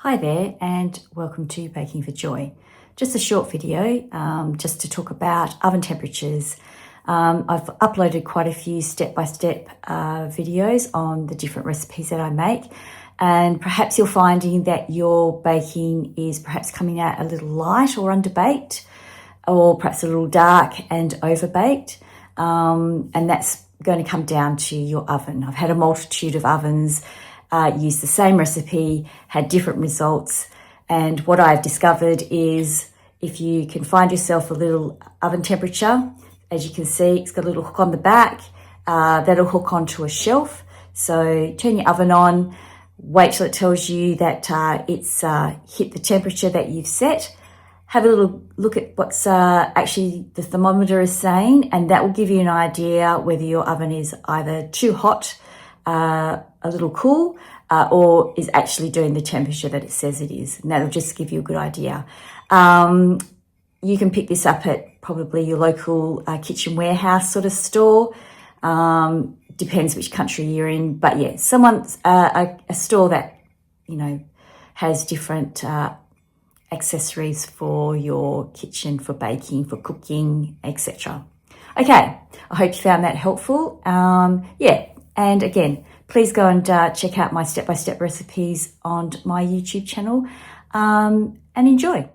Hi there and welcome to Baking for Joy. Just a short video just to talk about oven temperatures. I've uploaded quite a few step-by-step videos on the different recipes that I make, and perhaps you're finding that your baking is perhaps coming out a little light or underbaked, or perhaps a little dark and overbaked, and that's going to come down to your oven. I've had a multitude of ovens use the same recipe, had different results, and what I've discovered is if you can find yourself a little oven temperature, as you can see, it's got a little hook on the back, that'll hook onto a shelf. So turn your oven on, wait till it tells you that it's hit the temperature that you've set. Have a little look at what's actually the thermometer is saying, and that will give you an idea whether your oven is either too hot, a little cool, or is actually doing the temperature that it says it is. And that'll just give you a good idea. You can pick this up at probably your local kitchen warehouse sort of store. Depends which country you're in, but yeah, a store that, you know, has different accessories for your kitchen, for baking, for cooking, etc. Okay, I hope you found that helpful. Yeah, and again, please go and check out my step-by-step recipes on my YouTube channel and enjoy.